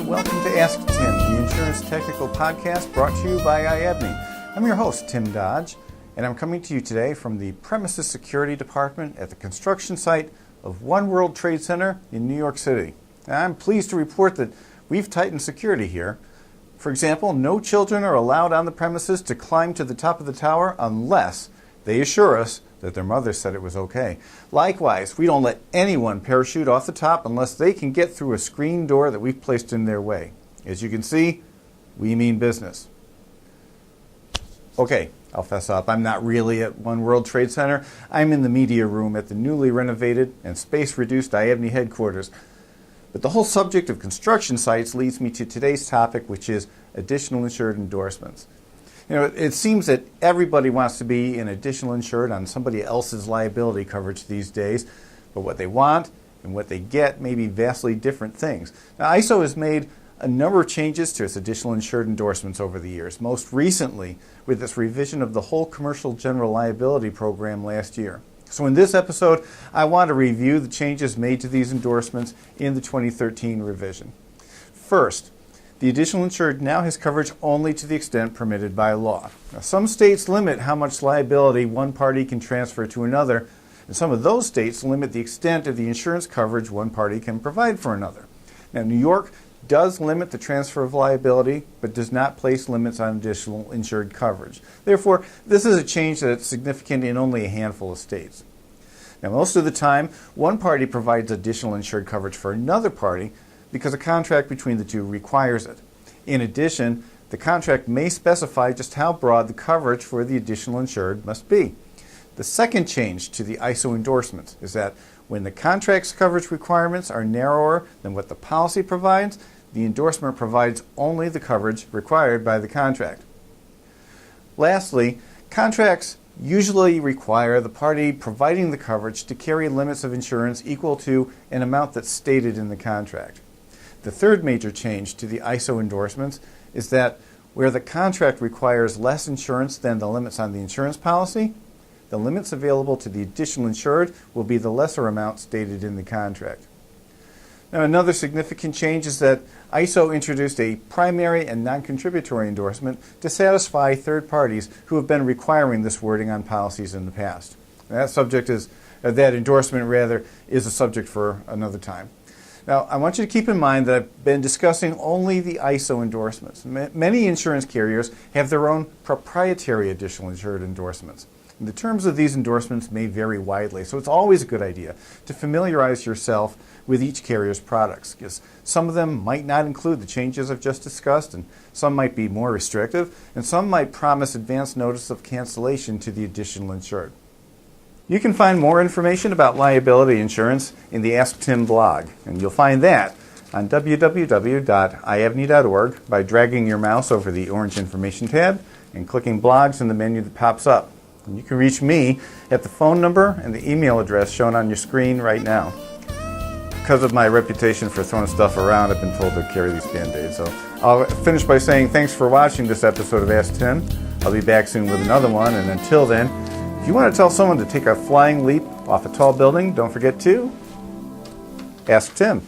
welcome to Ask Tim, the insurance technical podcast brought to you by IABNY. I'm your host, Tim Dodge, and I'm coming to you today from the Premises Security Department at the construction site of One World Trade Center in New York City. Now, I'm pleased to report that we've tightened security here. For example, no children are allowed on the premises to climb to the top of the tower unless they assure us that their mother said it was okay. Likewise, we don't let anyone parachute off the top unless they can get through a screen door that we've placed in their way. As you can see, we mean business. Okay, I'll fess up. I'm not really at One World Trade Center. I'm in the media room at the newly renovated and space-reduced IABNY headquarters. But the whole subject of construction sites leads me to today's topic, which is additional insured endorsements. You know, it seems that everybody wants to be an additional insured on somebody else's liability coverage these days, but what they want and what they get may be vastly different things. Now, ISO has made a number of changes to its additional insured endorsements over the years, most recently with its revision of the whole commercial general liability program last year. So in this episode, I want to review the changes made to these endorsements in the 2013 revision. First, the additional insured now has coverage only to the extent permitted by law. Now, some states limit how much liability one party can transfer to another, and some of those states limit the extent of the insurance coverage one party can provide for another. Now, New York does limit the transfer of liability, but does not place limits on additional insured coverage. Therefore, this is a change that's significant in only a handful of states. Now, most of the time, one party provides additional insured coverage for another party because a contract between the two requires it. In addition, the contract may specify just how broad the coverage for the additional insured must be. The second change to the ISO endorsements is that when the contract's coverage requirements are narrower than what the policy provides, the endorsement provides only the coverage required by the contract. Lastly, contracts usually require the party providing the coverage to carry limits of insurance equal to an amount that's stated in the contract. The third major change to the ISO endorsements is that where the contract requires less insurance than the limits on the insurance policy, the limits available to the additional insured will be the lesser amount stated in the contract. Now, another significant change is that ISO introduced a primary and non-contributory endorsement to satisfy third parties who have been requiring this wording on policies in the past. That endorsement is a subject for another time. Now, I want you to keep in mind that I've been discussing only the ISO endorsements. Many insurance carriers have their own proprietary additional insured endorsements. And the terms of these endorsements may vary widely, so it's always a good idea to familiarize yourself with each carrier's products, because some of them might not include the changes I've just discussed, and some might be more restrictive, and some might promise advance notice of cancellation to the additional insured. You can find more information about liability insurance in the Ask Tim blog, and you'll find that on www.iabny.org by dragging your mouse over the orange information tab and clicking blogs in the menu that pops up. And you can reach me at the phone number and the email address shown on your screen right now. Because of my reputation for throwing stuff around, I've been told to carry these Band-Aids. So I'll finish by saying thanks for watching this episode of Ask Tim. I'll be back soon with another one, and until then, if you want to tell someone to take a flying leap off a tall building, don't forget to ask Tim.